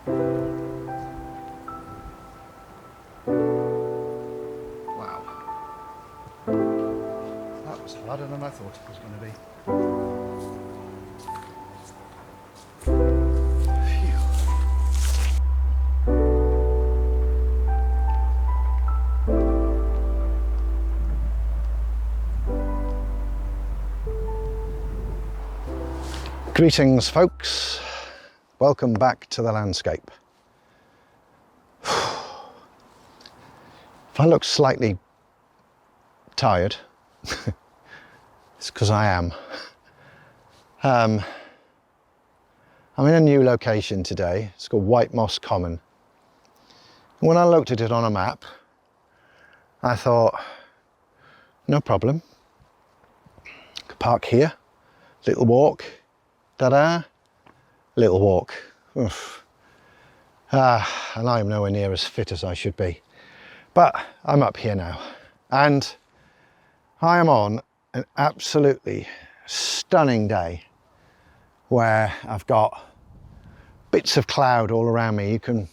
Wow. That was harder than I thought it was going to be. Greetings folks, welcome back to the landscape. If I look slightly tired, it's because I am. I'm in a new location today. It's called White Moss Common. When I looked at it on a map, I thought, no problem. I could park here, little walk. Ta-da, little walk. Oof. And I'm nowhere near as fit as I should be. But I'm up here now. And I am on an absolutely stunning day where I've got bits of cloud all around me. You can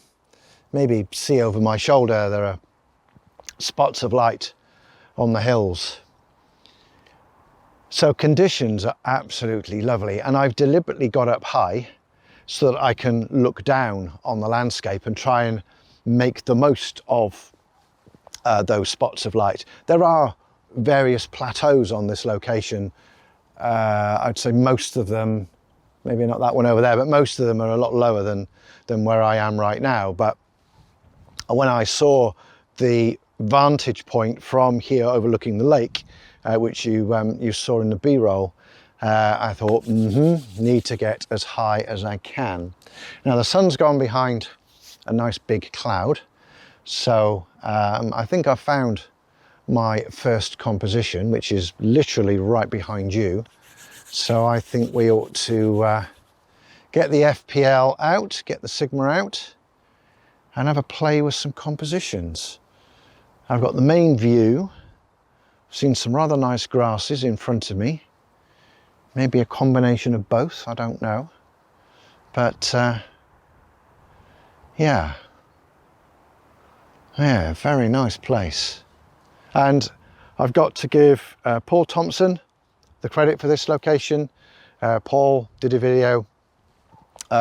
maybe see over my shoulder, there are spots of light on the hills. So conditions are absolutely lovely, and I've deliberately got up high so that I can look down on the landscape and try and make the most of those spots of light. There are various plateaus on this location. I'd say most of them, maybe not that one over there, but most of them are a lot lower than where I am right now. But when I saw the vantage point from here overlooking the lake, which you saw in the B-roll, I thought, need to get as high as I can. Now the sun's gone behind a nice big cloud, so I think I've found my first composition, which is literally right behind you. So I think we ought to get the fpL out, get the Sigma out, and have a play with some compositions. I've got the main view. Seen some rather nice grasses in front of me. Maybe a combination of both, I don't know. But yeah, very nice place. And I've got to give Paul Thompson the credit for this location. Paul did a video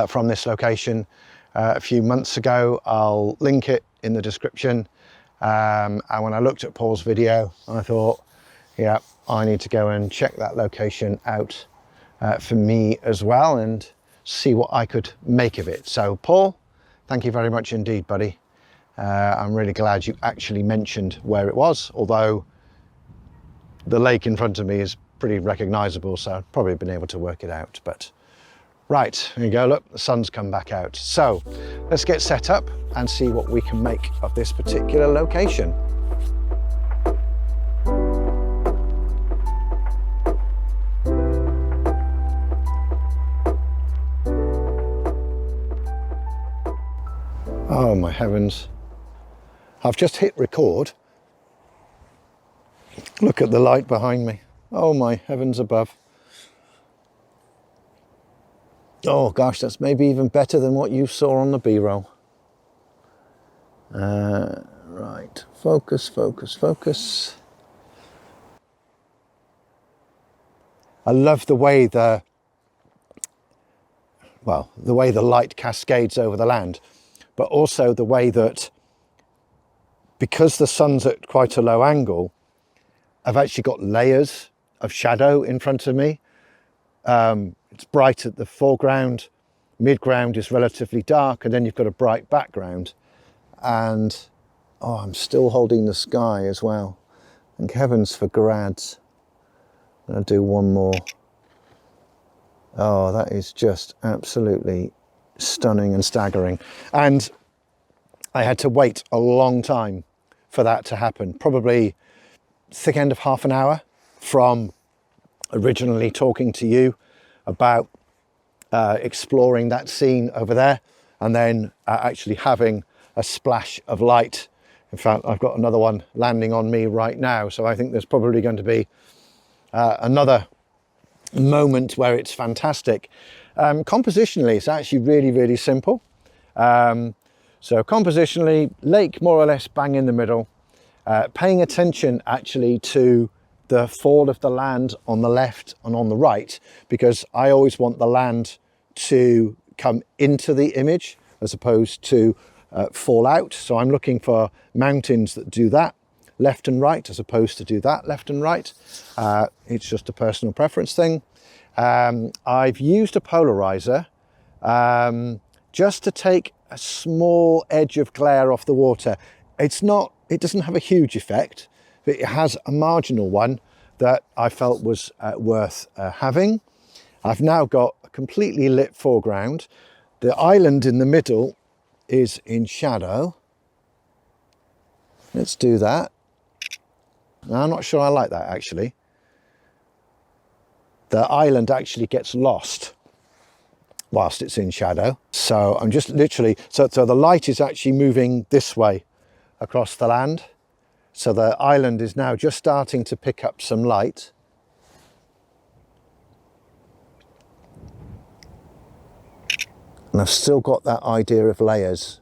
from this location a few months ago. I'll link it in the description. And when I looked at Paul's video, I thought, yeah, I need to go and check that location out for me as well and see what I could make of it. So Paul, thank you very much indeed, buddy. I'm really glad you actually mentioned where it was, although the lake in front of me is pretty recognizable, so I've probably been able to work it out. But right, here you go, look, the sun's come back out. So let's get set up and see what we can make of this particular location. Oh my heavens, I've just hit record. Look at the light behind me. Oh my heavens above. Oh gosh, that's maybe even better than what you saw on the B-roll. Right, focus, focus, focus. I love the way the light cascades over the land, but also the way that, because the sun's at quite a low angle, I've actually got layers of shadow in front of me. It's bright at the foreground, mid-ground is relatively dark, and then you've got a bright background. And oh, I'm still holding the sky as well. Thank heavens for grads. I'm gonna do one more. Oh, that is just absolutely stunning and staggering. And I had to wait a long time for that to happen, probably thick end of half an hour from originally talking to you about exploring that scene over there, and then actually having a splash of light. In fact, I've got another one landing on me right now, so I think there's probably going to be another moment where it's fantastic. Compositionally, it's actually really, really simple. So compositionally, lake more or less bang in the middle, paying attention actually to the fall of the land on the left and on the right, because I always want the land to come into the image as opposed to fall out. So I'm looking for mountains that do that left and right as opposed to do that left and right. It's just a personal preference thing. I've used a polarizer just to take a small edge of glare off the water. It doesn't have a huge effect, but it has a marginal one that I felt was worth having. I've now got a completely lit foreground. The island in the middle is in shadow. Let's do that. Now, I'm not sure I like that actually. The island actually gets lost whilst it's in shadow. So I'm just literally, so the light is actually moving this way across the land. So the island is now just starting to pick up some light. And I've still got that idea of layers.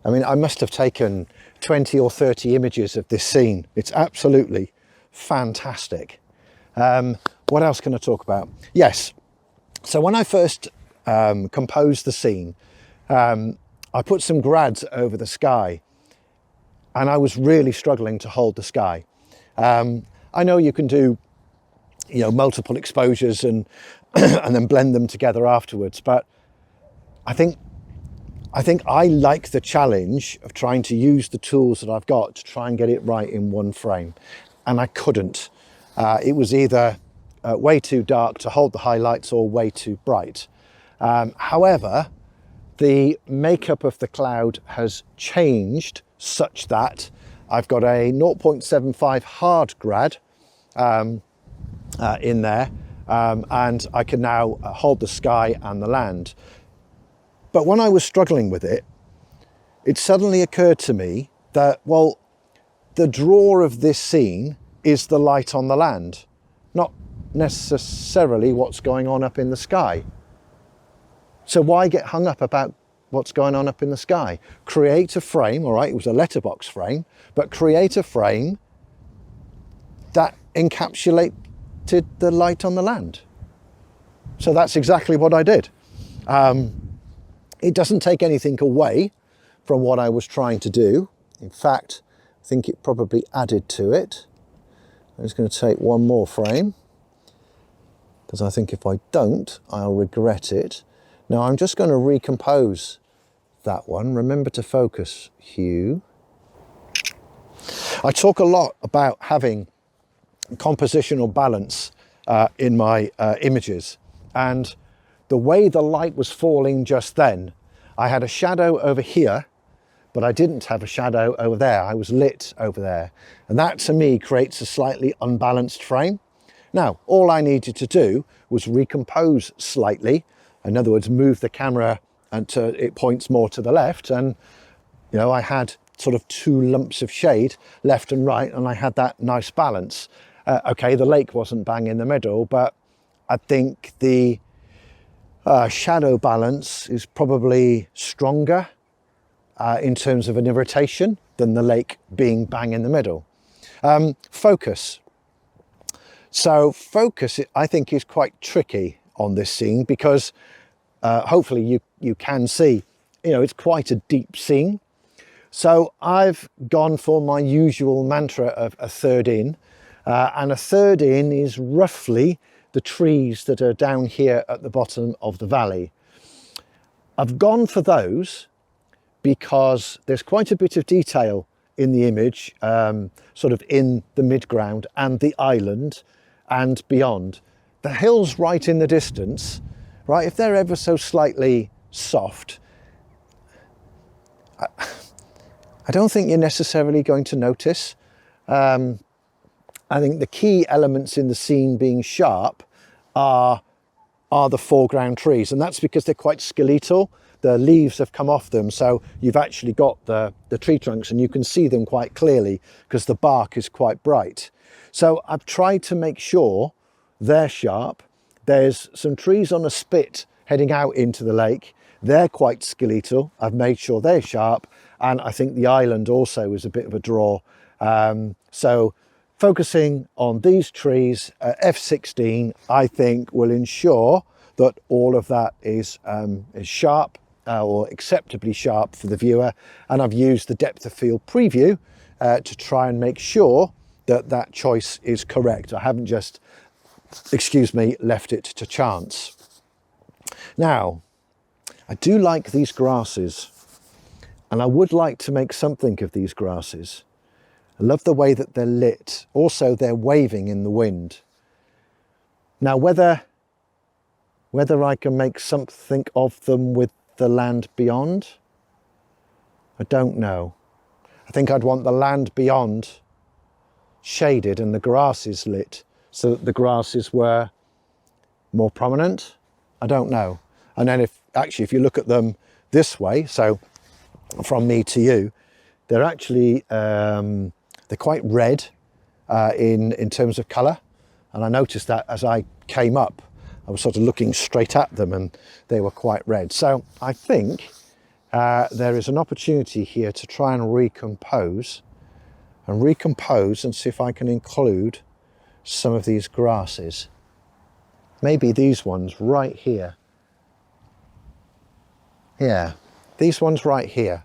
I mean, I must have taken 20 or 30 images of this scene. It's absolutely fantastic. What else can I talk about? Yes, so when I first composed the scene, I put some grads over the sky, and I was really struggling to hold the sky. I know you can do, multiple exposures and and then blend them together afterwards, but I think I like the challenge of trying to use the tools that I've got to try and get it right in one frame, and I couldn't. It was either way too dark to hold the highlights or way too bright. However, the makeup of the cloud has changed such that I've got a 0.75 hard grad in there, and I can now hold the sky and the land. But when I was struggling with it, it suddenly occurred to me that, well, the draw of this scene is the light on the land, not necessarily what's going on up in the sky. So why get hung up about what's going on up in the sky? Create a frame, all right, it was a letterbox frame, but create a frame that encapsulated the light on the land. So that's exactly what I did. It doesn't take anything away from what I was trying to do. In fact, I think it probably added to it. I'm just going to take one more frame, because I think if I don't, I'll regret it. Now I'm just going to recompose that one. Remember to focus hue. I talk a lot about having compositional balance in my images, and the way the light was falling just then, I had a shadow over here, but I didn't have a shadow over there. I was lit over there. And that to me creates a slightly unbalanced frame. Now, all I needed to do was recompose slightly. In other words, move the camera until it points more to the left. And, I had sort of two lumps of shade left and right, and I had that nice balance. Okay, the lake wasn't bang in the middle, but I think the shadow balance is probably stronger in terms of an irritation than the lake being bang in the middle. Focus. So focus, I think, is quite tricky on this scene, because hopefully you can see, it's quite a deep scene. So I've gone for my usual mantra of a third in, and a third in is roughly the trees that are down here at the bottom of the valley. I've gone for those because there's quite a bit of detail in the image, sort of in the midground and the island and beyond. The hills right in the distance, right, if they're ever so slightly soft, I don't think you're necessarily going to notice. I think the key elements in the scene being sharp are the foreground trees, and that's because they're quite skeletal. The leaves have come off them, so you've actually got the tree trunks, and you can see them quite clearly because the bark is quite bright. So I've tried to make sure they're sharp. There's some trees on a spit heading out into the lake. They're quite skeletal. I've made sure they're sharp, and I think the island also is a bit of a draw. So focusing on these trees, f16, I think will ensure that all of that is sharp or acceptably sharp for the viewer. And I've used the depth of field preview to try and make sure that that choice is correct. I haven't just, excuse me, left it to chance. Now, I do like these grasses, and I would like to make something of these grasses. I love the way that they're lit. Also, they're waving in the wind. Now, whether I can make something of them with the land beyond, I don't know. I think I'd want the land beyond shaded and the grasses lit so that the grasses were more prominent. I don't know. And then if you look at them this way, so from me to you, they're actually they're quite red in terms of colour. And I noticed that as I came up, I was sort of looking straight at them and they were quite red. So I think there is an opportunity here to try and recompose and see if I can include some of these grasses. Maybe these ones right here. Yeah, these ones right here,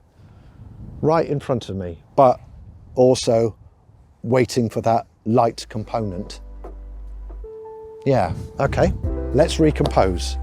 right in front of me, but also waiting for that light component. Yeah, okay, let's recompose.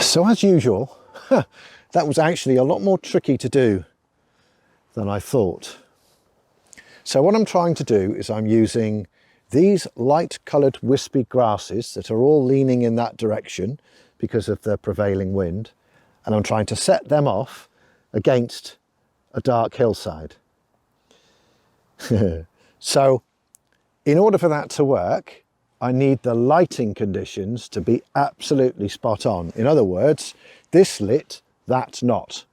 So as usual, that was actually a lot more tricky to do than I thought. So what I'm trying to do is I'm using these light coloured wispy grasses that are all leaning in that direction because of the prevailing wind, and I'm trying to set them off against a dark hillside. So in order for that to work, I need the lighting conditions to be absolutely spot on. In other words, this lit, that's not.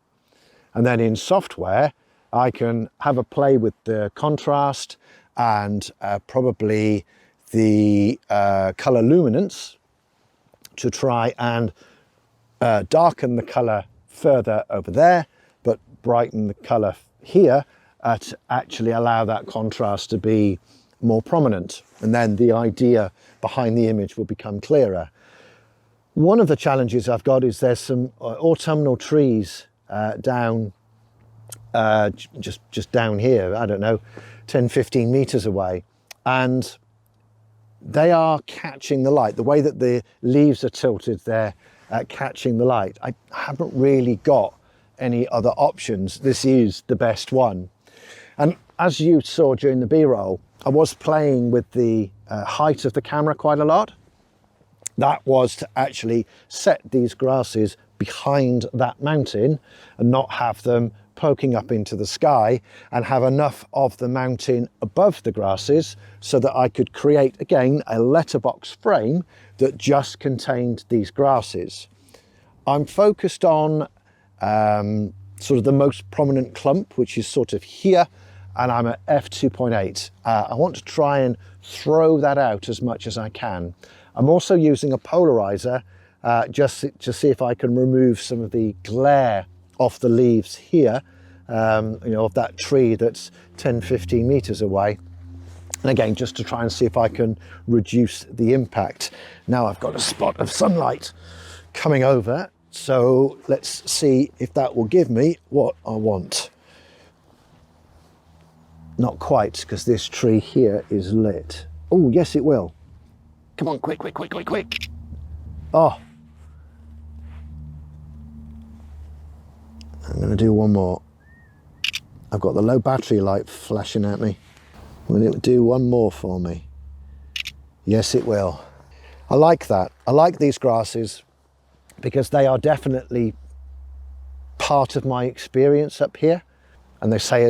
And then in software, I can have a play with the contrast and probably the color luminance to try and darken the color further over there, but brighten the color here to actually allow that contrast to be more prominent, and then the idea behind the image will become clearer. One of the challenges I've got is there's some autumnal trees down just down here, I don't know, 10-15 meters away, and they are catching the light. The way that the leaves are tilted, they're catching the light. I haven't really got any other options. This is the best one. And as you saw during the B-roll, I was playing with the height of the camera quite a lot. That was to actually set these grasses behind that mountain and not have them poking up into the sky, and have enough of the mountain above the grasses so that I could create, again, a letterbox frame that just contained these grasses. I'm focused on sort of the most prominent clump, which is sort of here, and I'm at f2.8. I want to try and throw that out as much as I can. I'm also using a polarizer just to see if I can remove some of the glare off the leaves here, you know, of that tree that's 10-15 meters away. And again, just to try and see if I can reduce the impact. Now I've got a spot of sunlight coming over, so let's see if that will give me what I want. Not quite, because this tree here is lit. Oh, yes, it will. Come on, quick, quick, quick, quick, quick. Oh. I'm going to do one more. I've got the low battery light flashing at me. Will it do one more for me? Yes, it will. I like that. I like these grasses because they are definitely part of my experience up here. And they say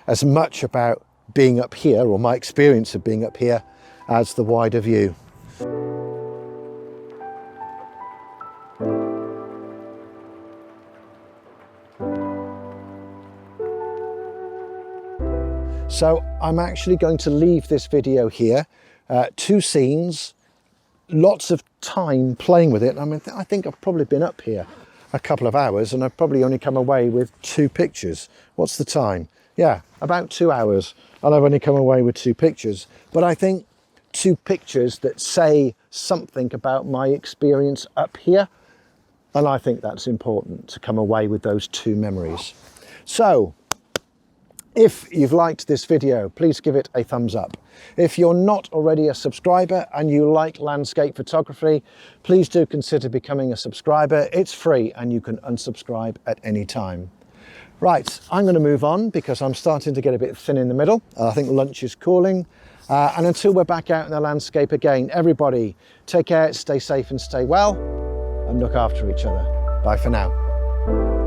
as much about being up here, or my experience of being up here, as the wider view. So I'm actually going to leave this video here. 2 scenes, lots of time playing with it. I mean, I think I've probably been up here a couple of hours and I've probably only come away with 2 pictures. What's the time? Yeah, about 2 hours, and I've only come away with 2 pictures. But I think 2 pictures that say something about my experience up here, and I think that's important, to come away with those 2 memories. So if you've liked this video, please give it a thumbs up. If you're not already a subscriber and you like landscape photography, please do consider becoming a subscriber. It's free and you can unsubscribe at any time. Right, I'm going to move on because I'm starting to get a bit thin in the middle. I think lunch is calling. And until we're back out in the landscape again, everybody take care, stay safe and stay well, and look after each other. Bye for now.